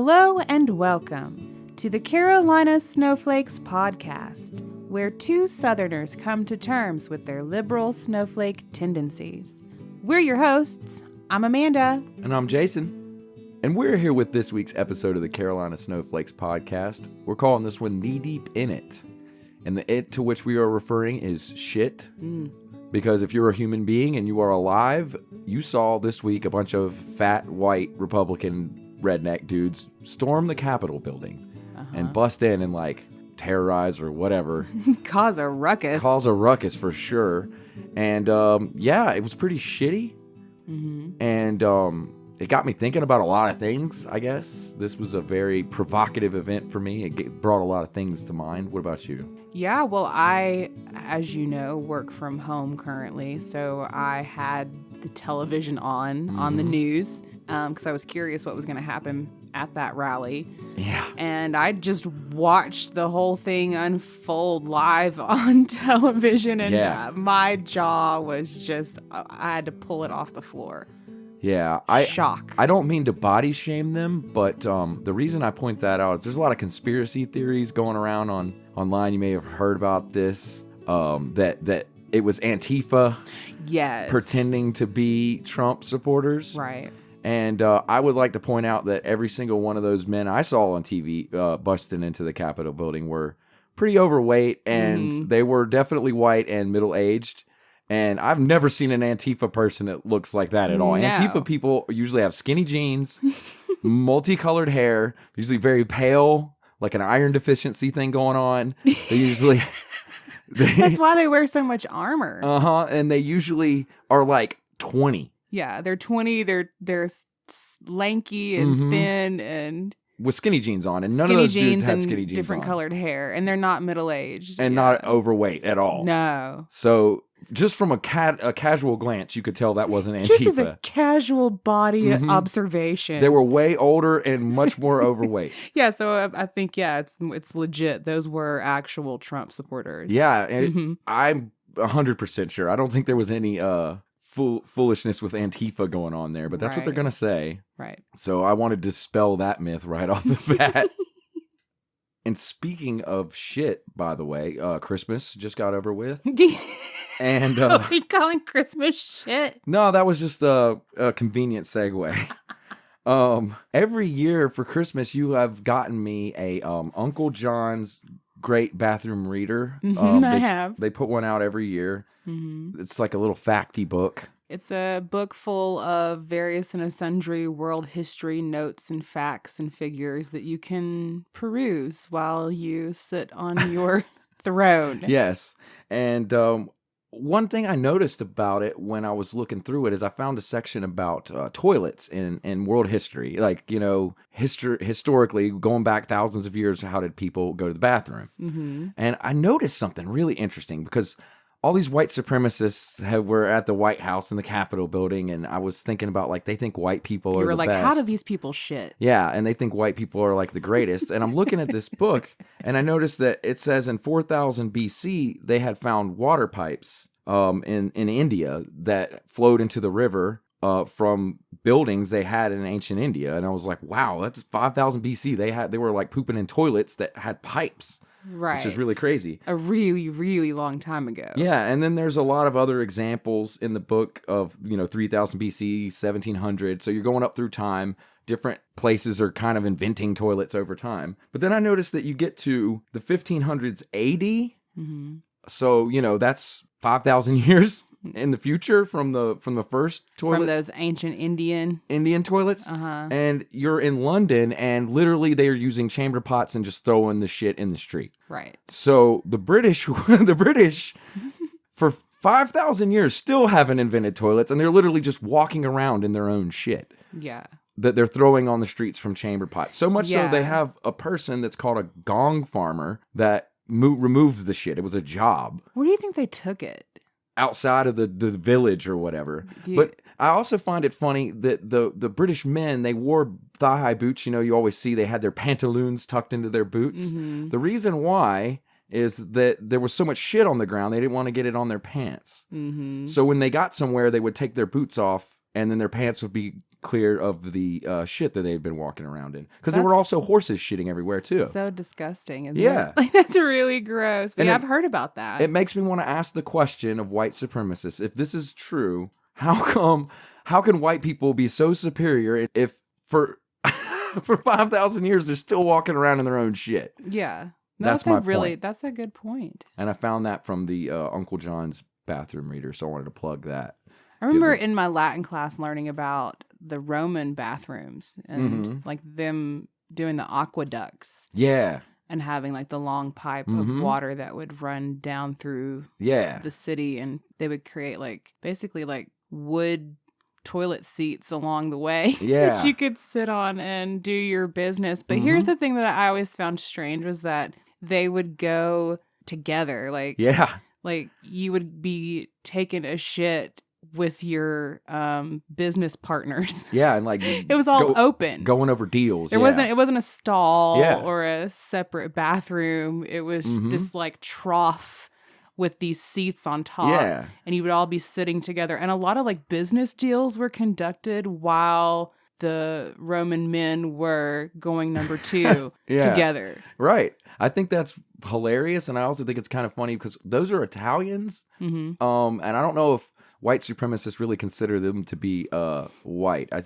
Hello and welcome to the Carolina Snowflakes Podcast, where two Southerners come to terms with their liberal snowflake tendencies. We're your hosts. I'm Amanda. And I'm Jason. And we're here with this week's episode of the Carolina Snowflakes Podcast. We're calling this one Knee Deep in It. And the it to which we are referring is shit. Because if you're a human being and you are alive, you saw this week a bunch of fat, white, Republican redneck dudes storm the Capitol building and bust in and terrorize or whatever. Cause a ruckus. Cause a ruckus for sure. And it was pretty shitty. And it got me thinking about a lot of things, I guess. This was a very provocative event for me. It brought a lot of things to mind. What about you? Yeah, well, I, as you know, work from home currently. So I had the television on the news because I was curious what was going to happen at that rally. Yeah. And I just watched the whole thing unfold live on television. And my jaw was just, I had to pull it off the floor. Yeah, Shock. I don't mean to body shame them, but the reason I point that out is there's a lot of conspiracy theories going around online. You may have heard about this, that it was Antifa pretending to be Trump supporters. Right. And I would like to point out that every single one of those men I saw on TV busting into the Capitol building were pretty overweight, and they were definitely white and middle-aged. And I've never seen an Antifa person that looks like that at all. No. Antifa people usually have skinny jeans, multicolored hair, usually very pale, like an iron deficiency thing going on. They usually... That's why they wear so much armor. And they usually are like 20. Yeah, they're 20, they're lanky and thin and... With skinny jeans on, and none of those dudes had skinny jeans different on. Colored hair, and they're not middle-aged. And not overweight at all. No. So... just from a casual glance, you could tell that wasn't Antifa. Just as a casual body observation. They were way older and much more overweight. Yeah, so I think, it's legit. Those were actual Trump supporters. Yeah, and I'm 100% sure. I don't think there was any foolishness with Antifa going on there, but that's what they're going to say. Right. So I wanted to dispel that myth right off the bat. And speaking of shit, by the way, Christmas just got over with. And are we calling Christmas shit? No, that was just a convenient segue. Every year for Christmas, you have gotten me a Uncle John's Great Bathroom Reader. I have. They put one out every year. It's like a little facty book. It's a book full of various and sundry world history notes and facts and figures that you can peruse while you sit on your throne. Yes. And one thing I noticed about it when I was looking through it is I found a section about toilets in world history. Like, historically, going back thousands of years, how did people go to the bathroom? And I noticed something really interesting because all these white supremacists were at the White House in the Capitol building, and I was thinking about, they think white people are the best. You were like, how do these people shit? Yeah, and they think white people are, the greatest. And I'm looking at this book, and I noticed that it says in 4000 BC, they had found water pipes in India that flowed into the river from buildings they had in ancient India. And I was like, wow, that's 5000 BC. They were, pooping in toilets that had pipes. Right. Which is really crazy. A really, really long time ago. Yeah, and then there's a lot of other examples in the book of, 3000 BC, 1700. So you're going up through time. Different places are kind of inventing toilets over time. But then I noticed that you get to the 1500s AD. So, that's 5,000 years in the future from the first toilets. From those ancient Indian toilets. And you're in London, and literally they are using chamber pots and just throwing the shit in the street. Right. So the British for 5,000 years still haven't invented toilets, and they're literally just walking around in their own shit. Yeah. That they're throwing on the streets from chamber pots. So much so they have a person that's called a gong farmer that removes the shit. It was a job. Where do you think they took it? Outside of the village or whatever. But I also find it funny that the British men, they wore thigh-high boots. You always see they had their pantaloons tucked into their boots. The reason why is that there was so much shit on the ground, they didn't want to get it on their pants. So when they got somewhere, they would take their boots off, and then their pants would be clear of the shit that they'd been walking around in. Because there were also horses shitting everywhere, too. So disgusting, isn't Yeah. it? Like, that's really gross. But And yeah, I've heard about that. It makes me want to ask the question of white supremacists. If this is true, how can white people be so superior if for 5,000 years they're still walking around in their own shit? Yeah. No, That's my point. That's a good point. And I found that from the Uncle John's bathroom reader, so I wanted to plug that. I remember in my Latin class learning about the Roman bathrooms and like them doing the aqueducts. Yeah. And having like the long pipe of water that would run down through the city, and they would create like basically like wood toilet seats along the way that you could sit on and do your business. But here's the thing that I always found strange was that they would go together. Like you would be taking a shit with your business partners. Yeah, and like it was all open. Going over deals. It wasn't a stall or a separate bathroom. It was this like trough with these seats on top. Yeah. And you would all be sitting together. And a lot of like business deals were conducted while the Roman men were going number 2 together. Right. I think that's hilarious. And I also think it's kind of funny because those are Italians. And I don't know if white supremacists really consider them to be white. I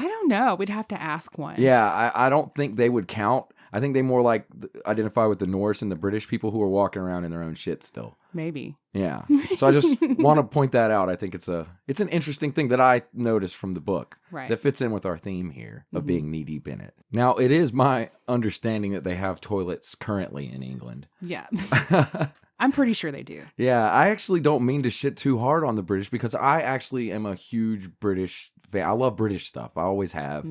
don't know. We'd have to ask one. Yeah, I don't think they would count. I think they more like identify with the Norse and the British people who are walking around in their own shit still. Maybe. Yeah. So I just want to point that out. I think it's an interesting thing that I noticed from the book that fits in with our theme here of being knee deep in it. Now, it is my understanding that they have toilets currently in England. Yeah. I'm pretty sure they do. Yeah, I actually don't mean to shit too hard on the British because I actually am a huge British fan. I love British stuff. I always have.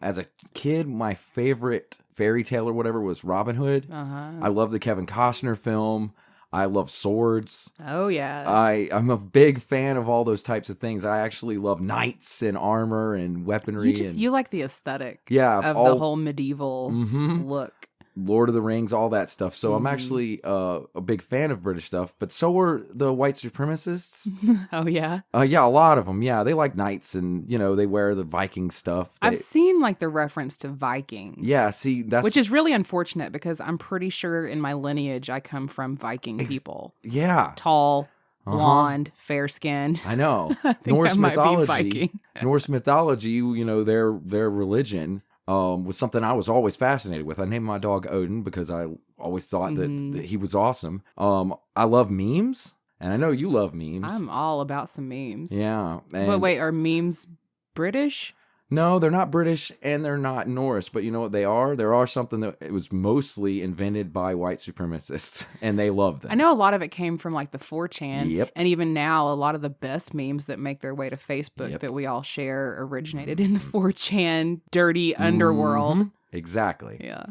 As a kid, my favorite fairy tale or whatever was Robin Hood. I love the Kevin Costner film. I love swords. Oh, yeah. I'm a big fan of all those types of things. I actually love knights and armor and weaponry. You like the aesthetic of the whole medieval look. Lord of the Rings, all that stuff. So I'm actually a big fan of British stuff, but so are the white supremacists. Oh, yeah? Yeah, a lot of them. Yeah, they like knights and, they wear the Viking stuff. I've seen like the reference to Vikings. Yeah, see, which is really unfortunate because I'm pretty sure in my lineage I come from Viking people. Yeah. Tall, blonde, fair-skinned. I know. Norse mythology. Norse mythology, their religion was something I was always fascinated with. I named my dog Odin because I always thought that he was awesome. I love memes, and I know you love memes. I'm all about some memes. Yeah. But wait, are memes British? No, they're not British and they're not Norse, but you know what they are? There are something that it was mostly invented by white supremacists, and they love them. I know a lot of it came from like the 4chan. Yep. And even now, a lot of the best memes that make their way to Facebook that we all share originated in the 4chan dirty underworld. Exactly. Yeah.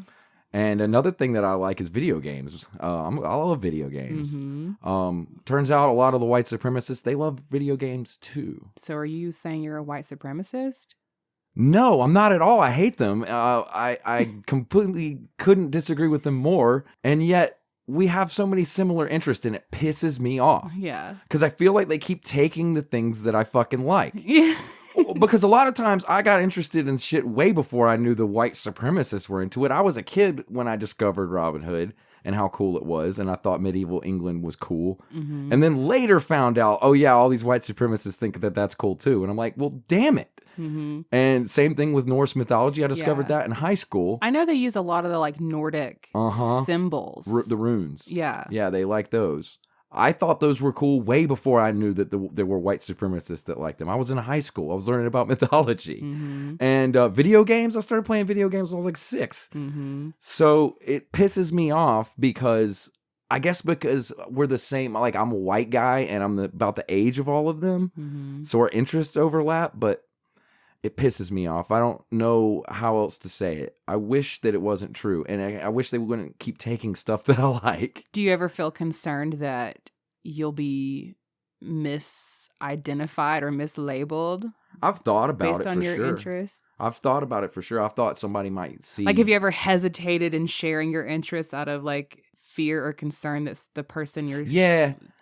And another thing that I like is video games. I love video games. Turns out a lot of the white supremacists, they love video games too. So are you saying you're a white supremacist? No, I'm not at all. I hate them. I completely couldn't disagree with them more. And yet we have so many similar interests and it pisses me off. Yeah. Because I feel like they keep taking the things that I fucking like. Yeah. Because a lot of times I got interested in shit way before I knew the white supremacists were into it. I was a kid when I discovered Robin Hood and how cool it was. And I thought medieval England was cool. And then later found out, oh yeah, all these white supremacists think that that's cool too. And I'm like, well, damn it. And same thing with Norse mythology. I discovered that in high school. I know they use a lot of the like Nordic symbols. The runes. Yeah. Yeah, they like those. I thought those were cool way before I knew that there were white supremacists that liked them. I was in high school. I was learning about mythology. And video games, I started playing video games when I was like 6. So it pisses me off because we're the same. Like I'm a white guy and I'm about the age of all of them. So our interests overlap, but it pisses me off. I don't know how else to say it. I wish that it wasn't true. And I wish they wouldn't keep taking stuff that I like. Do you ever feel concerned that you'll be misidentified or mislabeled? I've thought about it for sure. Based on your interests? I've thought about it for sure. I've thought somebody might see. Like, have you ever hesitated in sharing your interests out of like fear or concern that the person you're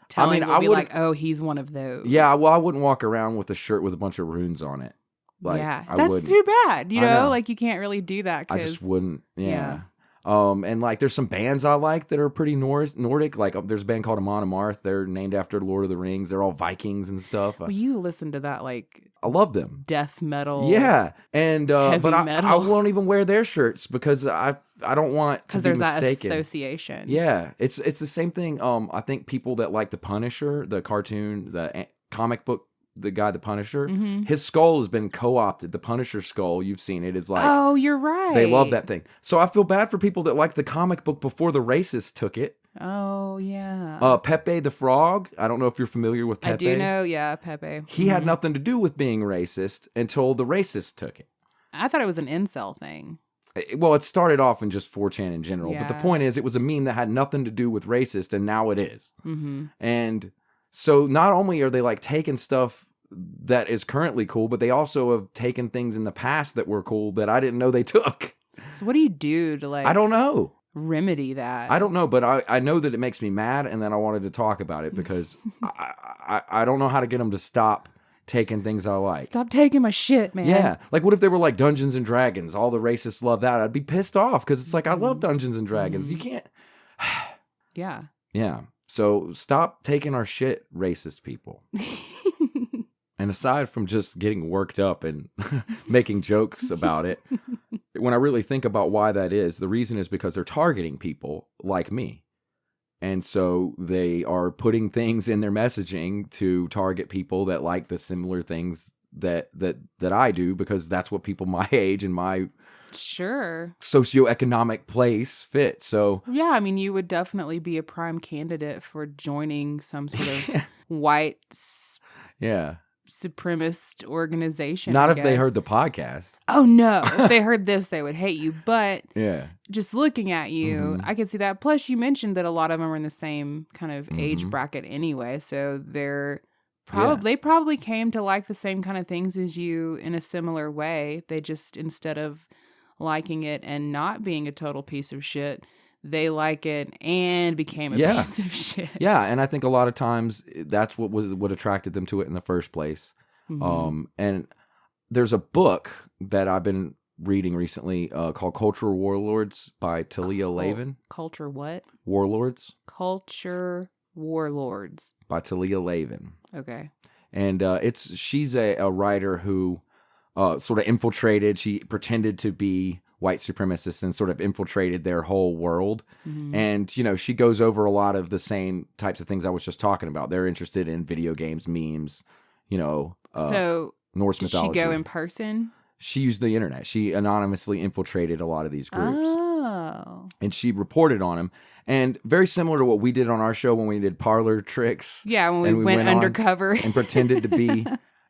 telling will be like, oh, he's one of those? Yeah, well, I wouldn't walk around with a shirt with a bunch of runes on it. Like, yeah, I that's wouldn't. too bad. You I know, know. like you can't really do that. I 'cause, just wouldn't. Yeah. yeah. And like there's some bands I like that are pretty Nordic. Like there's a band called Amon Amarth. They're named after Lord of the Rings. They're all Vikings and stuff. Well, you listen to that like I love them. death metal. Yeah, and heavy but I metal. won't even wear their shirts because I don't want to because be there's mistaken. that association. Yeah, it's the same thing. I think people that like the Punisher, the cartoon, the comic book, the guy, the Punisher, his skull has been co-opted. The Punisher skull, you've seen it, is like, oh, you're right. they love that thing. So I feel bad for people that like the comic book before the racists took it. Oh, yeah. Pepe the Frog. I don't know if you're familiar with Pepe. I do know, yeah, Pepe. He had nothing to do with being racist until the racists took it. I thought it was an incel thing. Well, it started off in just 4chan in general, but the Yeah. point is it was a meme that had nothing to do with racist, and now it is. Mm-hmm. And so not only are they like taking stuff that is currently cool, but they also have taken things in the past that were cool that I didn't know they took. So what do you do to like... I don't know. remedy that? I don't know, but I know that it makes me mad, and then I wanted to talk about it because I don't know how to get them to stop taking things I like. Stop taking my shit, man. Yeah. Like, what if they were like Dungeons and Dragons? All the racists love that. I'd be pissed off because it's like, I love Dungeons and Dragons. You can't. Yeah. Yeah. So stop taking our shit, racist people. And aside from just getting worked up and making jokes about it, when I really think about why that is, the reason is because they're targeting people like me. And so they are putting things in their messaging to target people that like the similar things that I do, because that's what people my age and my Sure. socioeconomic place fit. So Yeah, I mean, you would definitely be a prime candidate for joining some sort of white yeah. supremacist organization. Not I if they guess. heard the podcast. Oh no, if they heard this, they would hate you. But Yeah. just looking at you, I can see that. Plus, you mentioned that a lot of them are in the same kind of age bracket anyway, so they're they probably came to like the same kind of things as you in a similar way. They just, instead of liking it and not being a total piece of shit, they like it and became a piece of shit. Yeah, and I think a lot of times that's what attracted them to it in the first place. And there's a book that I've been reading recently called Cultural Warlords by Talia Lavin. Culture what? Warlords. Culture Warlords. By Talia Lavin. Okay. And she's a writer who sort of infiltrated. She pretended to be white supremacists and sort of infiltrated their whole world. And, you know, she goes over a lot of the same types of things I was just talking about. They're interested in video games, memes, you know, so Norse mythology. Did she go in person? She used the internet. She anonymously infiltrated a lot of these groups. Oh. And she reported on them. And very similar to what we did on our show when we did parlor tricks. Yeah, when we went undercover. And pretended to be,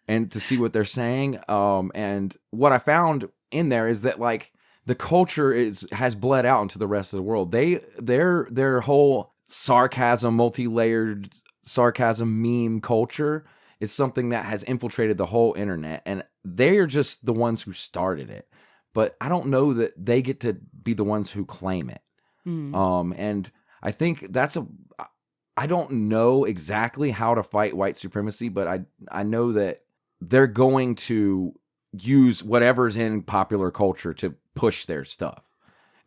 and to see what they're saying. And what I found in there is that, like, the culture has bled out into the rest of the world. Their whole sarcasm, multi-layered sarcasm meme culture is something that has infiltrated the whole internet, and they're just the ones who started it. But I don't know that they get to be the ones who claim it. And I think I don't know exactly how to fight white supremacy, but I know that they're going to use whatever's in popular culture to push their stuff.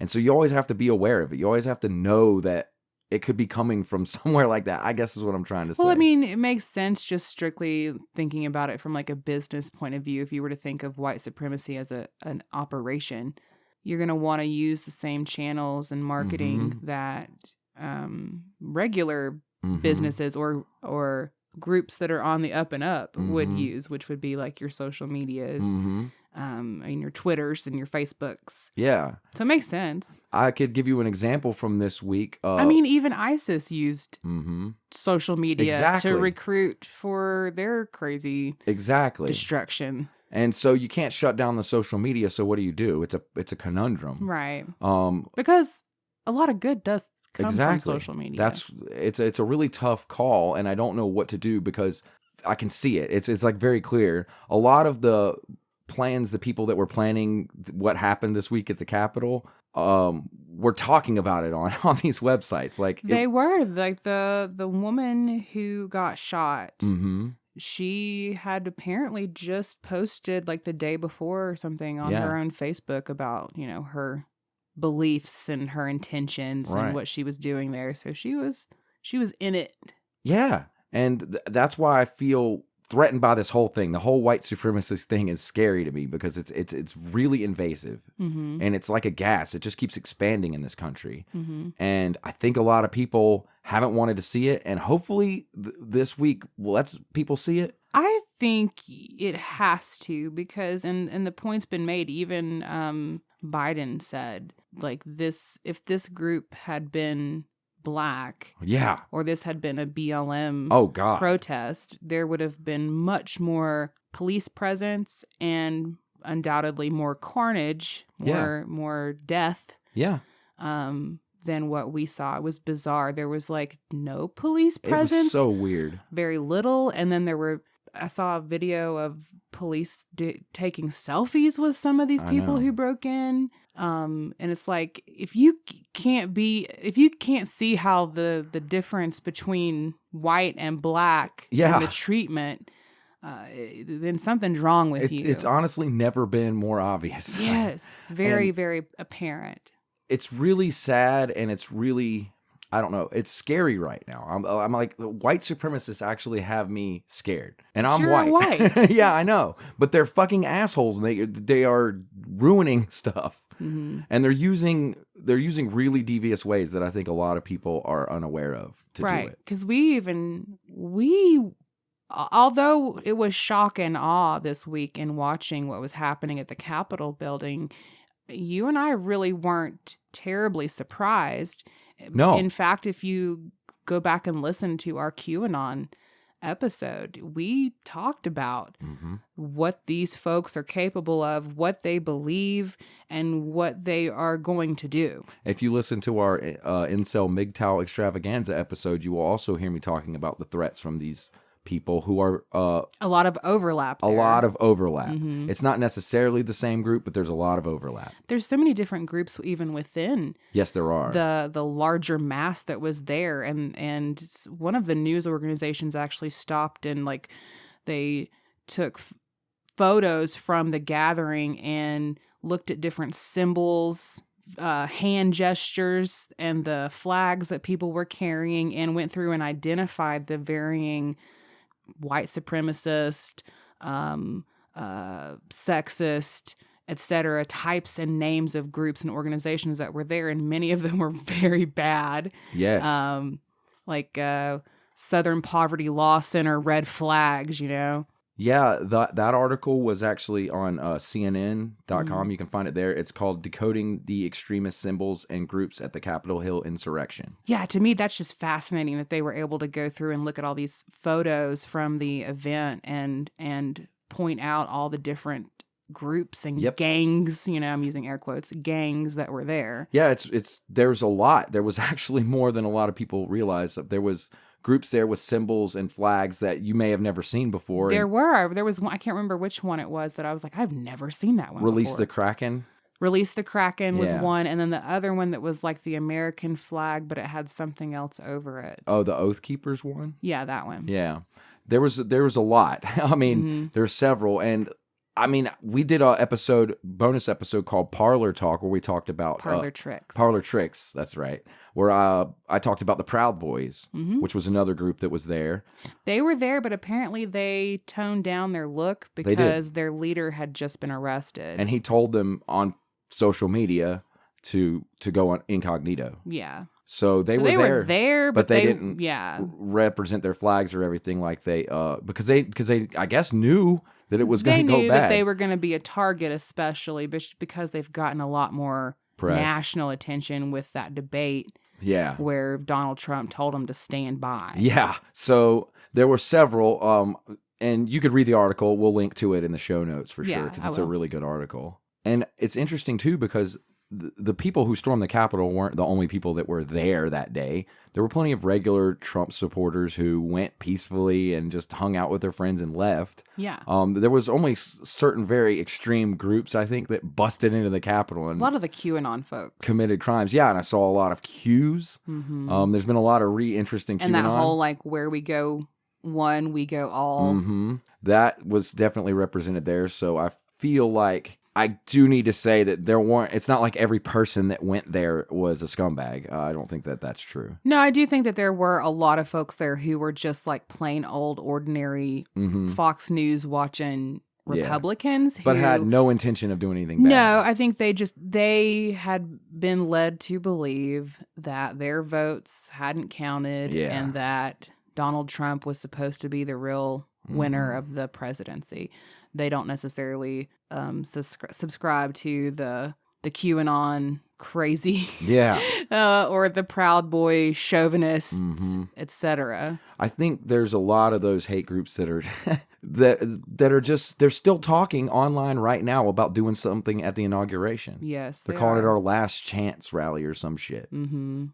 And so you always have to be aware of it. You always have to know that it could be coming from somewhere like that, I guess is what I'm trying to say. Well, I mean, it makes sense just strictly thinking about it from like a business point of view. If you were to think of white supremacy as an operation, you're going to want to use the same channels and marketing that regular businesses or groups that are on the up and up would use, which would be like your social medias, and your Twitters and your Facebooks. Yeah. So it makes sense. I could give you an example from this week. I mean, even ISIS used social media to recruit for their crazy destruction. And so you can't shut down the social media. So what do? It's a conundrum. Right. Because a lot of good does come from social media. It's a really tough call, and I don't know what to do because I can see it. It's like very clear. A lot of the plans, the people that were planning what happened this week at the Capitol, were talking about it on these websites. Like they were like the woman who got shot. she had apparently just posted like the day before or something on her own Facebook about, you know, her beliefs and her intentions and what she was doing there. So she was in it. Yeah. And that's why I feel threatened by this whole thing. The whole white supremacist thing is scary to me because it's really invasive, and it's like a gas. It just keeps expanding in this country, and I think a lot of people haven't wanted to see it, and hopefully this week lets people see it. I think it has to, because and the point's been made. Even Biden said, like, this, if this group had been Black, or this had been a BLM protest, there would have been much more police presence and undoubtedly more carnage, more death, than what we saw. It was bizarre. There was like no police presence. It was so weird. Very little, and then I saw a video of police taking selfies with some of these people who broke in. And it's like, if you can't see how the difference between white and Black and the treatment, then something's wrong with you. It's honestly never been more obvious. Yes, very, very apparent. It's really sad, and it's really, I don't know, it's scary right now. I'm like, the white supremacists actually have me scared, and I'm white. Yeah, I know, but they're fucking assholes, and they are ruining stuff. And they're using really devious ways that I think a lot of people are unaware of to do it. Because we although it was shock and awe this week in watching what was happening at the Capitol building, you and I really weren't terribly surprised. No. In fact, if you go back and listen to our QAnon episode, we talked about what these folks are capable of, what they believe, and what they are going to do. If you listen to our Incel MGTOW extravaganza episode, you will also hear me talking about the threats from these people who are a lot of overlap there. A lot of overlap. It's not necessarily the same group, but there's a lot of overlap. There's so many different groups even within. Yes, there are. The larger mass that was there, and one of the news organizations actually stopped and like they took photos from the gathering and looked at different symbols, hand gestures, and the flags that people were carrying, and went through and identified the varying white supremacist, sexist, etc. types and names of groups and organizations that were there, and many of them were very bad. Yes. Like Southern Poverty Law Center red flags, you know? Yeah, that article was actually on CNN.com. You can find it there. It's called Decoding the Extremist Symbols and Groups at the Capitol Hill Insurrection. Yeah, to me, that's just fascinating that they were able to go through and look at all these photos from the event and point out all the different groups and gangs, you know, I'm using air quotes, gangs that were there. Yeah, there's a lot. There was actually more than a lot of people realize. There was groups there with symbols and flags that you may have never seen before. There was one, I can't remember which one it was, that I was like, I've never seen that one Release before. the Kraken. Release the Kraken was one, and then the other one that was like the American flag, but it had something else over it. Oh, the Oath Keepers one? Yeah, that one. Yeah. There was a lot. I mean, there's several, and I mean, we did a bonus episode called Parlor Talk, where we talked about Parlor Tricks. Parlor Tricks, that's right. Where I talked about the Proud Boys, which was another group that was there. They were there, but apparently they toned down their look because their leader had just been arrested. And he told them on social media to go on incognito. Yeah. So they were there, but they didn't represent their flags or everything like because they I guess knew that it was going to go bad. They knew that they were going to be a target, especially because they've gotten a lot more national attention with that debate. Yeah. Where Donald Trump told them to stand by. Yeah. So there were several, and you could read the article. We'll link to it in the show notes for sure, because it's a really good article. And it's interesting too, because the people who stormed the Capitol weren't the only people that were there that day. There were plenty of regular Trump supporters who went peacefully and just hung out with their friends and left. Yeah. There was only certain very extreme groups, I think, that busted into the Capitol. And a lot of the QAnon folks. Committed crimes. Yeah, and I saw a lot of Qs. There's been a lot of interesting QAnon. And that whole, like, where we go one, we go all. Mm-hmm. That was definitely represented there. So I feel like I do need to say that it's not like every person that went there was a scumbag. I don't think that that's true. No, I do think that there were a lot of folks there who were just like plain old ordinary Fox News watching Republicans but had no intention of doing anything bad. No, I think they had been led to believe that their votes hadn't counted and that Donald Trump was supposed to be the real winner of the presidency. They don't necessarily subscribe to the QAnon crazy, or the Proud Boy chauvinists, etc. I think there's a lot of those hate groups that are that are just they're still talking online right now about doing something at the inauguration. Yes, they're calling it our last chance rally or some shit.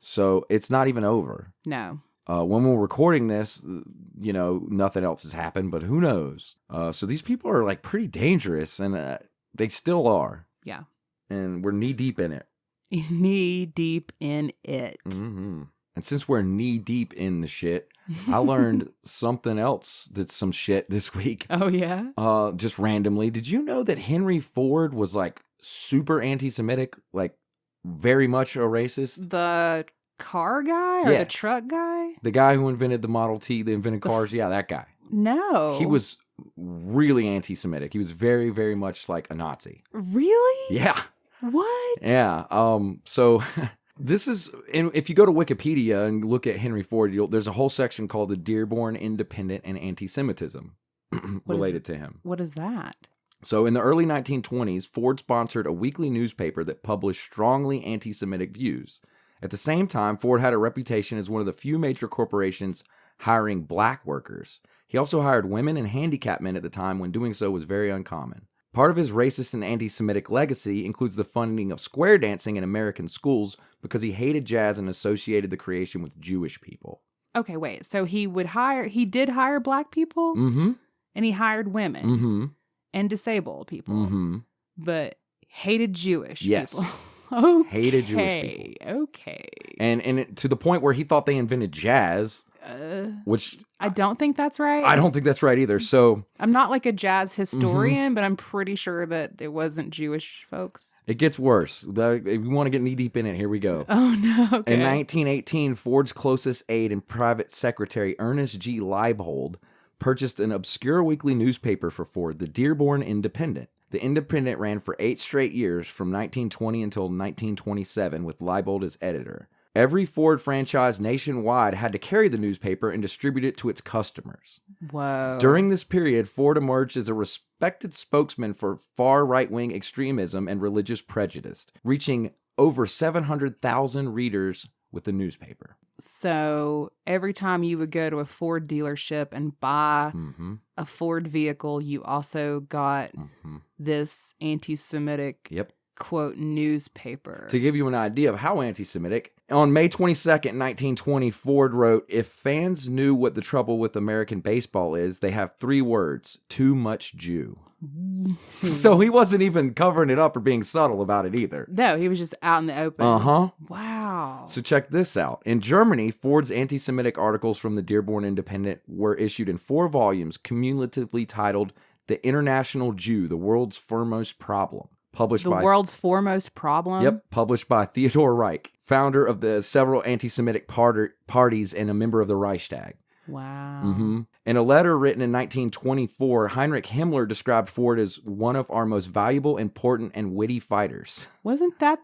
So it's not even over. No. When we're recording this, nothing else has happened, but who knows? So these people are like pretty dangerous, and they still are. Yeah. And we're knee deep in it. Knee deep in it. Mm-hmm. And since we're knee deep in the shit, I learned something else that's some shit this week. Oh, yeah? Just randomly. Did you know that Henry Ford was like super anti-Semitic, like very much a racist? The car guy or the truck guy? The guy who invented the Model T, that invented cars. Yeah, that guy. No. He was really anti-Semitic. He was very, very much like a Nazi. Really? Yeah. What? Yeah. So this is, and if you go to Wikipedia and look at Henry Ford, there's a whole section called the Dearborn Independent and Anti-Semitism related to him. What is that? So in the early 1920s, Ford sponsored a weekly newspaper that published strongly anti-Semitic views. At the same time, Ford had a reputation as one of the few major corporations hiring black workers. He also hired women and handicapped men at the time when doing so was very uncommon. Part of his racist and anti-Semitic legacy includes the funding of square dancing in American schools because he hated jazz and associated the creation with Jewish people. Okay, wait. So he did hire black people? Mm-hmm. And he hired women and disabled people, but hated Jewish people. Okay. Hated Jewish people. Okay. And to the point where he thought they invented jazz, which I don't think that's right. I don't think that's right either. So I'm not like a jazz historian, but I'm pretty sure that it wasn't Jewish folks. It gets worse. If you want to get knee deep in it, here we go. Oh, no. Okay. In 1918, Ford's closest aide and private secretary, Ernest G. Leibold, purchased an obscure weekly newspaper for Ford, the Dearborn Independent. The Independent ran for 8 straight years, from 1920 until 1927, with Leibold as editor. Every Ford franchise nationwide had to carry the newspaper and distribute it to its customers. Whoa. During this period, Ford emerged as a respected spokesman for far right-wing extremism and religious prejudice, reaching over 700,000 readers with the newspaper. So every time you would go to a Ford dealership and buy a Ford vehicle, you also got this anti-Semitic quote newspaper. To give you an idea of how anti-Semitic, on May 22nd, 1920, Ford wrote, "If fans knew what the trouble with American baseball is, they have 3 words: too much Jew." So he wasn't even covering it up or being subtle about it either. No, he was just out in the open. Wow. So check this out. In Germany, Ford's anti-Semitic articles from the Dearborn Independent were issued in 4 volumes, cumulatively titled "The International Jew, the World's Foremost Problem." World's Foremost Problem? Yep, published by Theodor Reich, founder of the several anti-Semitic parties and a member of the Reichstag. Wow. In a letter written in 1924, Heinrich Himmler described Ford as one of our most valuable, important, and witty fighters. Wasn't that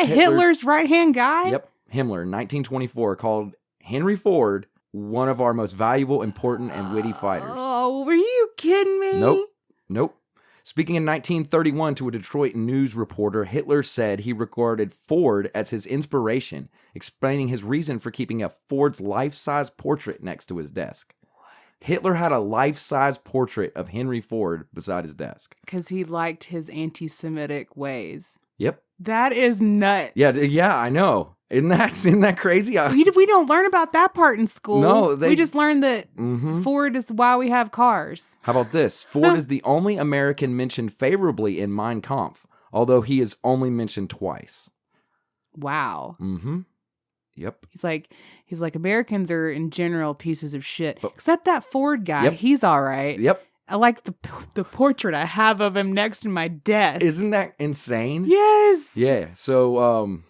Hitler's right-hand guy? Yep, Himmler, 1924, called Henry Ford one of our most valuable, important, and witty fighters. Oh, were you kidding me? Nope. Speaking in 1931 to a Detroit News reporter, Hitler said he regarded Ford as his inspiration, explaining his reason for keeping a Ford's life-size portrait next to his desk. Hitler had a life-size portrait of Henry Ford beside his desk. Because he liked his anti-Semitic ways. Yep. That is nuts. Yeah, I know. Isn't that crazy? We don't learn about that part in school. No, we just learned that Ford is why we have cars. How about this? Ford is the only American mentioned favorably in Mein Kampf, although he is only mentioned twice. Wow. Yep. He's like Americans are in general pieces of shit, except that Ford guy. Yep. He's all right. Yep. I like the portrait I have of him next to my desk. Isn't that insane? Yes. Yeah. So,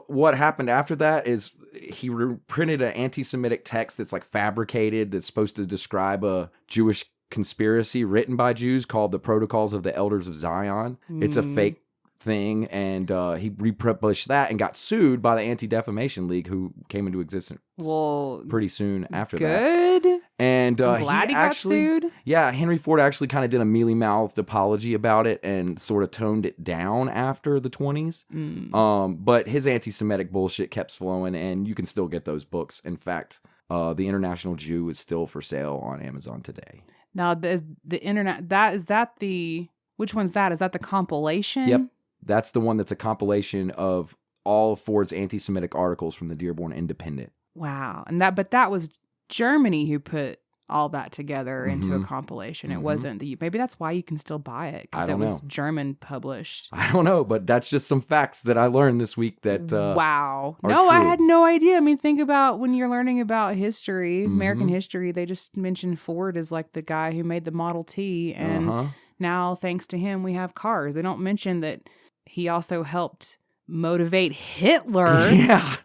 what happened after that is he printed an anti-Semitic text that's like fabricated, that's supposed to describe a Jewish conspiracy written by Jews called the Protocols of the Elders of Zion. It's a fake thing, and he republished that and got sued by the Anti-Defamation League, who came into existence pretty soon after that. Good. And I'm glad he got sued. Yeah, Henry Ford actually kind of did a mealy-mouthed apology about it and sort of toned it down after the 20s. But his anti-Semitic bullshit kept flowing, and you can still get those books. In fact, The International Jew is still for sale on Amazon today. Now, the internet, which one's that? Is that the compilation? Yep. That's the one that's a compilation of all of Ford's anti-Semitic articles from the Dearborn Independent. Wow. But that was Germany who put all that together into a compilation. It wasn't maybe that's why you can still buy it, because it was German published. I don't know, but that's just some facts that I learned this week that wow. are no, true. I had no idea. I mean, think about when you're learning about history, American history, they just mentioned Ford as like the guy who made the Model T, and now thanks to him we have cars. They don't mention that he also helped motivate Hitler.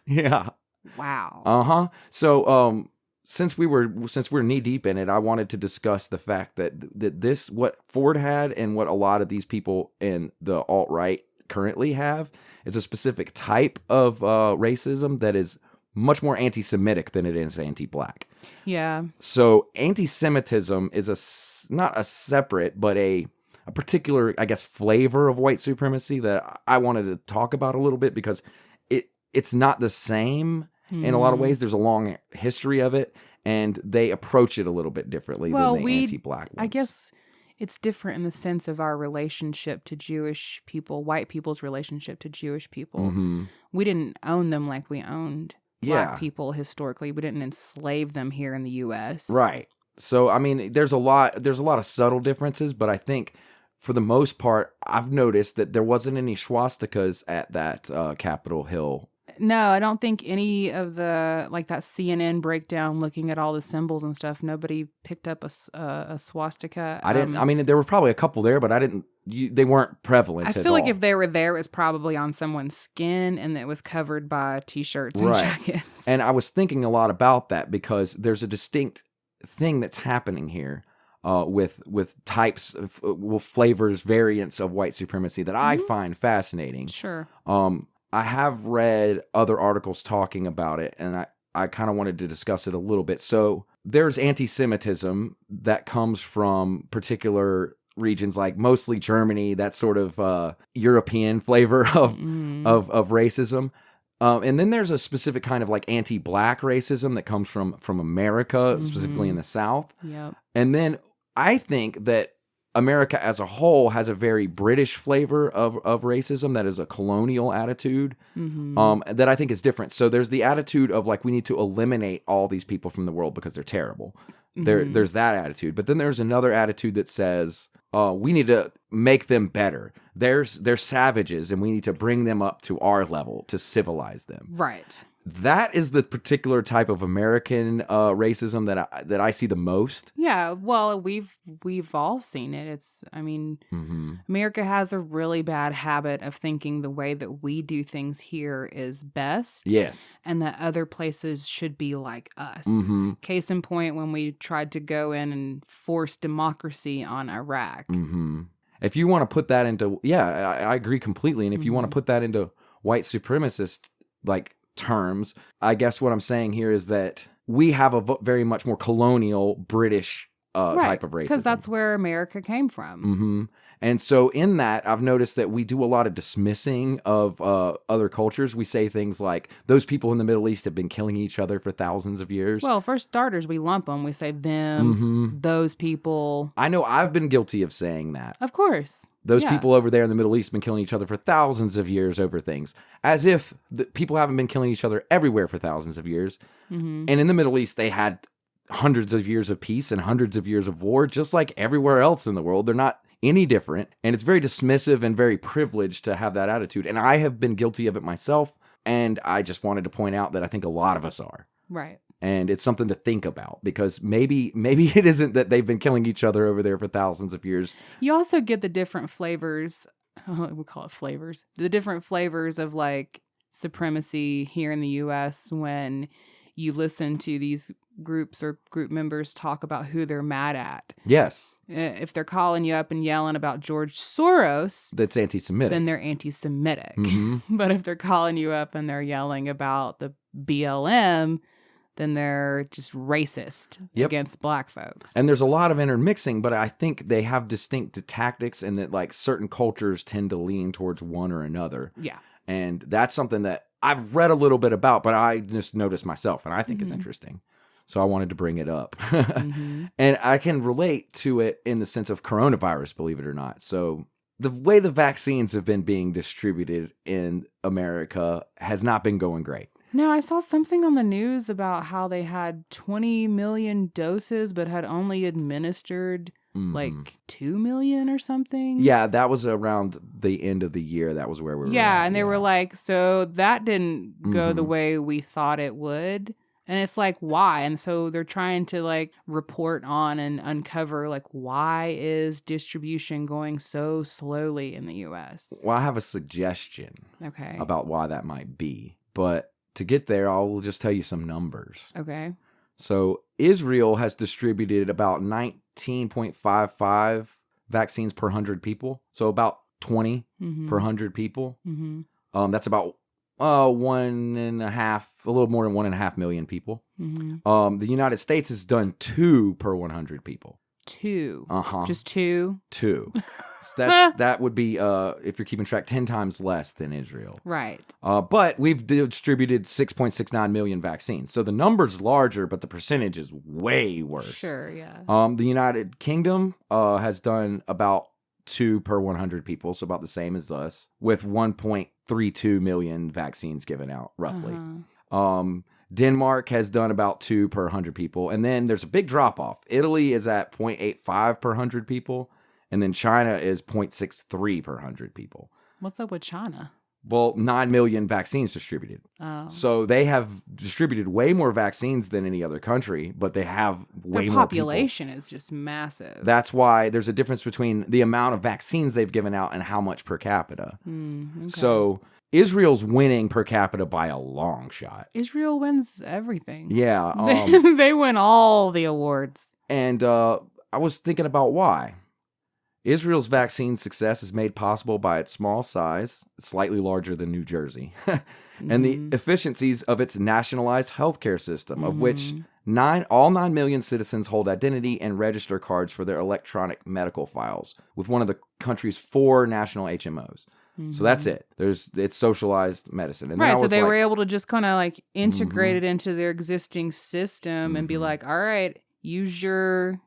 Yeah. Wow. So, since we're knee deep in it, I wanted to discuss the fact that this, what Ford had and what a lot of these people in the alt-right currently have, is a specific type of racism that is much more anti-Semitic than it is anti-Black. Yeah. So anti-Semitism is not a separate, but a particular, I guess, flavor of white supremacy that I wanted to talk about a little bit, because it's not the same in a lot of ways. There's a long history of it, and they approach it a little bit differently than the anti-Black ones. I guess it's different in the sense of our relationship to Jewish people, white people's relationship to Jewish people. We didn't own them like we owned Black people historically. We didn't enslave them here in the U.S. Right. So, I mean, there's a lot of subtle differences, but I think for the most part, I've noticed that there wasn't any swastikas at that Capitol Hill. No, I don't think any of the, like that CNN breakdown looking at all the symbols and stuff, nobody picked up a swastika. I didn't. I mean, there were probably a couple there, but I didn't. They weren't prevalent. I feel like if they were there, it was probably on someone's skin, and it was covered by t-shirts and jackets. And I was thinking a lot about that, because there's a distinct thing that's happening here with types of flavors, variants of white supremacy that I find fascinating. Sure. I have read other articles talking about it, and I kind of wanted to discuss it a little bit. So there's anti-Semitism that comes from particular regions, like mostly Germany, that sort of European flavor of racism. And then there's a specific kind of like anti-Black racism that comes from America, specifically in the South. Yep. And then I think that America as a whole has a very British flavor of racism that is a colonial attitude that I think is different. So there's the attitude of like, we need to eliminate all these people from the world because they're terrible. There's that attitude. But then there's another attitude that says, we need to make them better. They're savages, and we need to bring them up to our level to civilize them. Right. That is the particular type of American racism that I see the most. Yeah, well, we've all seen it. America has a really bad habit of thinking the way that we do things here is best. Yes. And that other places should be like us. Case in point, when we tried to go in and force democracy on Iraq. If you want to put that into, I agree completely. And if you want to put that into white supremacist, like, terms, I guess what I'm saying here is that we have a very much more colonial British type of racism. Because that's where America came from. And so in that, I've noticed that we do a lot of dismissing of other cultures. We say things like, those people in the Middle East have been killing each other for thousands of years. Well, for starters, we lump them. We say them, those people. I know I've been guilty of saying that. Of course. Those people over there in the Middle East have been killing each other for thousands of years over things. As if the people haven't been killing each other everywhere for thousands of years. And in the Middle East, they had hundreds of years of peace and hundreds of years of war, just like everywhere else in the world. They're not any different. And it's very dismissive and very privileged to have that attitude. And I have been guilty of it myself And I just wanted to point out that I think a lot of us are. Right. And it's something to think about, because maybe it isn't that they've been killing each other over there for thousands of years. You also get the different flavors. We call it flavors. The different flavors of like supremacy here in the U.S. when you listen to these groups or group members talk about who they're mad at. Yes. If they're calling you up and yelling about George Soros, That's anti-Semitic. then they're anti-Semitic. Mm-hmm. But if they're calling you up and they're yelling about the BLM, then they're just racist against black folks. And there's a lot of intermixing, but I think they have distinct tactics, and that like certain cultures tend to lean towards one or another. Yeah. And that's something that I've read a little bit about, but I just noticed myself, and I think it's interesting. So I wanted to bring it up. And I can relate to it in the sense of coronavirus, believe it or not. So the way the vaccines have been being distributed in America has not been going great. No, I saw something on the news about how they had 20 million doses, but had only administered like 2 million or something. Yeah, that was around the end of the year. That was where we were. Yeah, and they were like, so that didn't go the way we thought it would. And it's like, why? And so they're trying to like report on and uncover like, why is distribution going so slowly in the U.S.? Well, I have a suggestion about why that might be. But to get there, I'll just tell you some numbers. Okay. So Israel has distributed about 19.55 vaccines per 100 people. So about 20 per 100 people. That's about a little more than 1.5 million people. The United States has done 2 per 100 people. 2. Uh-huh. Just 2? 2. So that would be, if you're keeping track, 10 times less than Israel. Right. But we've distributed 6.69 million vaccines. So the number's larger, but the percentage is way worse. Sure, yeah. The United Kingdom has done about 2 per 100 people, so about the same as us, with 1.32 million vaccines given out, roughly. Denmark has done about 2 per 100 people, and then there's a big drop-off. Italy is at 0.85 per 100 people, and then China is 0.63 per 100 people. What's up with China? Well, 9 million vaccines distributed. Oh. So they have distributed way more vaccines than any other country, but they have way more people. Their population is just massive. That's why there's a difference between the amount of vaccines they've given out and how much per capita. Okay. So Israel's winning per capita by a long shot. Israel wins everything. Yeah. They win all the awards. And I was thinking about why. Israel's vaccine success is made possible by its small size, slightly larger than New Jersey, and the efficiencies of its nationalized healthcare system, of which all 9 million citizens hold identity and register cards for their electronic medical files with one of the country's 4 national HMOs. So that's it. It's socialized medicine. And right, so they were able to just kind of like integrate it into their existing system and be like, all right, use your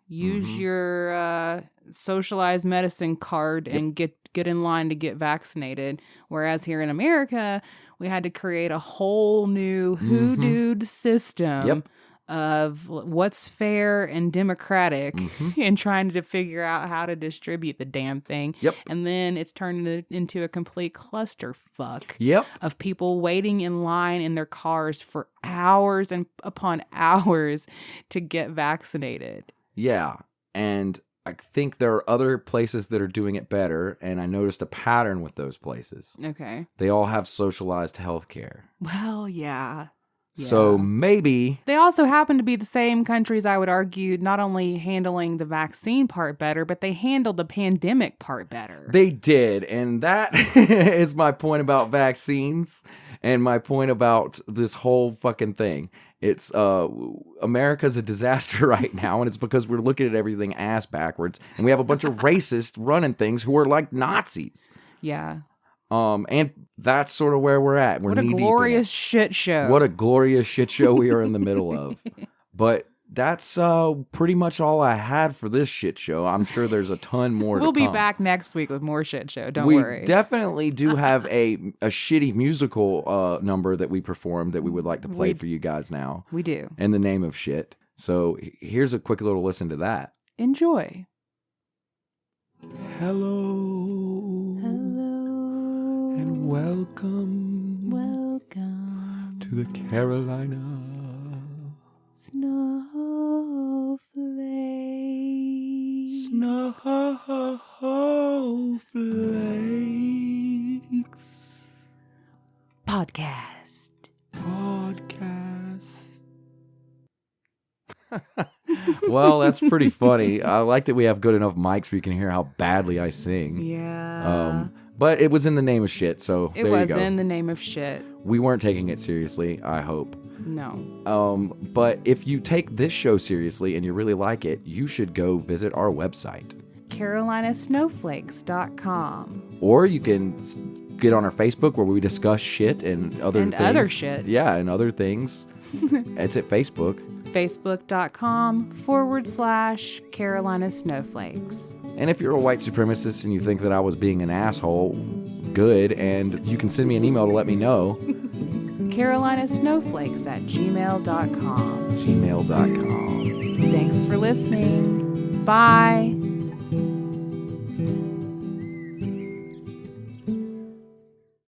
socialized medicine card and get in line to get vaccinated. Whereas here in America, we had to create a whole new hoodooed system of what's fair and democratic and trying to figure out how to distribute the damn thing. And then it's turned into a complete clusterfuck of people waiting in line in their cars for hours and upon hours to get vaccinated. Yeah. And I think there are other places that are doing it better, and I noticed a pattern with those places. Okay. They all have socialized health care. Well, yeah. So maybe they also happen to be the same countries, I would argue, not only handling the vaccine part better, but they handled the pandemic part better. They did. And that is my point about vaccines and my point about this whole fucking thing. It's America's a disaster right now, and it's because we're looking at everything ass backwards, and we have a bunch of racists running things who are like Nazis. Yeah. And that's sort of where we're at. What a glorious shit show. What a glorious shit show we are in the middle of. But that's pretty much all I had for this shit show. I'm sure there's a ton more We'll to come. be back next week with more shit show. Don't worry. We definitely do have a shitty musical number that we performed that we would like to play for you guys now. We do. In the name of shit. So here's a quick little listen to that. Enjoy. Hello. Hello. And welcome. Welcome. Welcome to the Carolina Snowflakes. Snowflakes Podcast. Well, that's pretty funny. I like that we have good enough mics where you can hear how badly I sing. Yeah. But it was in the name of shit, so It there you was go. in the name of shit. We weren't taking it seriously, I hope. No. But if you take this show seriously and you really like it, you should go visit our website. CarolinaSnowflakes.com. Or you can get on our Facebook where we discuss shit and other things. Other shit. Yeah, and other things. It's at Facebook. Facebook.com/Carolina Snowflakes. And if you're a white supremacist and you think that I was being an asshole, good, and you can send me an email to let me know. CarolinaSnowflakes@gmail.com. gmail.com. Thanks for listening. Bye.